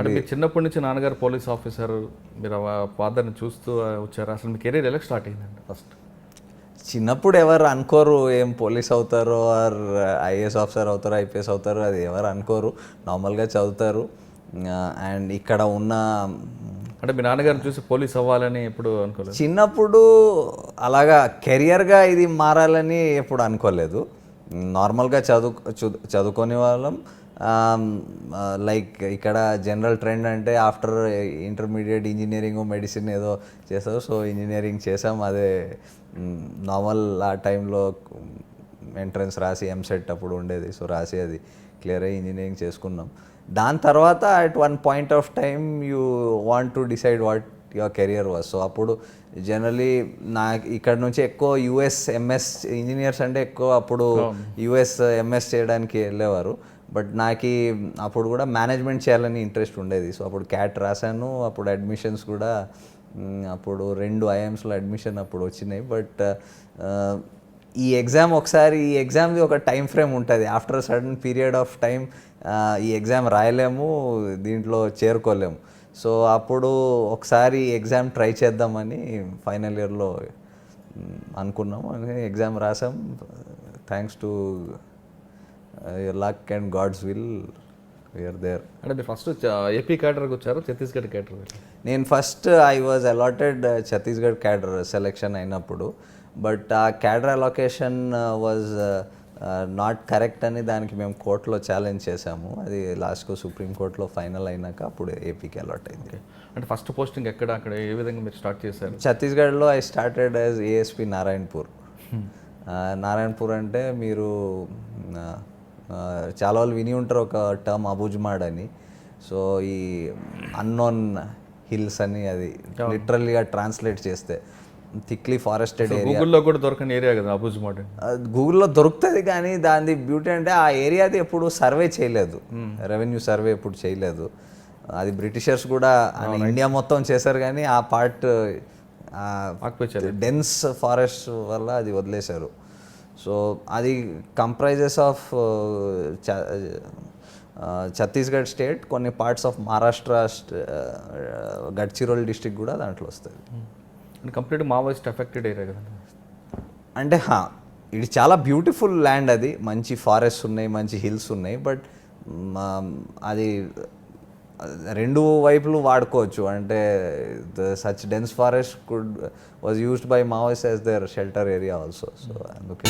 అంటే మీరు చిన్నప్పటి నుంచి నాన్నగారు పోలీస్ ఆఫీసర్, మీరు ఫాదర్ని చూస్తూ వచ్చారు. అసలు మీ కెరీర్ ఎలా స్టార్ట్ అయిందండి ఫస్ట్? చిన్నప్పుడు ఎవరు అనుకోరు ఏం పోలీస్ అవుతారో ఆర్ ఐఏఎస్ ఆఫీసర్ అవుతారో ఐపీఎస్ అవుతారో, అది ఎవరు అనుకోరు. నార్మల్గా చదువుతారు. అండ్ ఇక్కడ ఉన్న అంటే మీ నాన్నగారిని చూసి పోలీస్ అవ్వాలని ఎప్పుడు అనుకోలేదు? చిన్నప్పుడు అలాగా కెరియర్గా ఇది మారాలని ఎప్పుడు అనుకోలేదు. నార్మల్గా చదువుకునే వాళ్ళం. లైక్ ఇక్కడ జనరల్ ట్రెండ్ అంటే ఆఫ్టర్ ఇంటర్మీడియట్ ఇంజనీరింగ్ మెడిసిన్ ఏదో చేస్తారు. సో ఇంజనీరింగ్ చేసాం. అదే నార్మల్ ఆ టైంలో ఎంట్రన్స్ రాసి ఎంసెట్ అప్పుడు ఉండేది. సో రాసి అది క్లియర్ అయ్యి ఇంజనీరింగ్ చేసుకున్నాం. దాని తర్వాత at one point of time you want to decide what your career was. So అప్పుడు జనరలీ నాకు ఇక్కడ నుంచి ఎక్కువ యుఎస్ ఎంఎస్ ఇంజనీర్స్ అంటే ఎక్కువ అప్పుడు యుఎస్ ఎంఎస్ చేయడానికి వెళ్ళేవారు. బట్ నాకు అప్పుడు కూడా మేనేజ్మెంట్ చేయాలని ఇంట్రెస్ట్ ఉండేది. సో అప్పుడు క్యాట్ రాశాను. అప్పుడు అడ్మిషన్స్ కూడా అప్పుడు 2 ఐఎమ్స్లో అడ్మిషన్ అప్పుడు వచ్చినాయి. బట్ ఈ ఎగ్జామ్ది ఒక టైం ఫ్రేమ్ ఉంటుంది. After sudden period of time ఈ ఎగ్జామ్ రాయలేము, దీంట్లో చేరుకోలేము. సో అప్పుడు ఒకసారి ఎగ్జామ్ ట్రై చేద్దామని ఫైనల్ ఇయర్లో అనుకున్నాము. ఎగ్జామ్ రాసాం. Thanks to luck and God's will we are there. అంటే మీరు ఫస్ట్ ఏపీ క్యాడర్కి వచ్చారు, ఛత్తీస్గఢ్ క్యాడర్? నేను first I was allotted Chhattisgarh cadre selection అయినప్పుడు. బట్ ఆ cadre allocation was not correct అని దానికి మేము కోర్టులో ఛాలెంజ్ చేసాము. అది లాస్ట్కు సుప్రీంకోర్టులో ఫైనల్ అయినాక అప్పుడు ఏపీకి అలాట్ అయింది. అంటే ఫస్ట్ పోస్టింగ్ ఎక్కడ, అక్కడ ఏ విధంగా మీరు స్టార్ట్ చేశారు? ఛత్తీస్గఢ్లో I started as ASP Narayanpur. Narayanpur అంటే మీరు చాలా వాళ్ళు విని ఉంటారు ఒక టర్మ్ అబుజ్మాడ్ అని. సో ఈ అన్నోన్ హిల్స్ అని, అది లిటరల్లీగా ట్రాన్స్లేట్ చేస్తే థిక్లీ ఫారెస్టెడ్ ఏరియా. గూగుల్లో కూడా దొరకని ఏరియా కదా అబుజ్మాడ్? గూగుల్లో దొరుకుతుంది, కానీ దాని బ్యూటీ అంటే ఆ ఏరియాది ఎప్పుడు సర్వే చేయలేదు, రెవెన్యూ సర్వే ఎప్పుడు చేయలేదు. అది బ్రిటిషర్స్ కూడా ఇండియా మొత్తం చేశారు, కానీ ఆ పార్ట్ డెన్స్ ఫారెస్ట్ వల్ల అది వదిలేశారు. సో అది కంప్రైజెస్ ఆఫ్ ఛత్తీస్గఢ్ స్టేట్, కొన్ని parts of Maharashtra, Gadchiroli district కూడా దాంట్లో వస్తుంది. కంప్లీట్ మావోయిస్ట్ ఎఫెక్టెడ్ ఏరియా కదా? అంటే ఇది చాలా బ్యూటిఫుల్ ల్యాండ్, అది మంచి ఫారెస్ట్ ఉన్నాయి, మంచి హిల్స్ ఉన్నాయి. బట్ అది 2 వైపులు వాడుకోవచ్చు. అంటే such dense forest was used by Maoist as their shelter area also. So అందుకే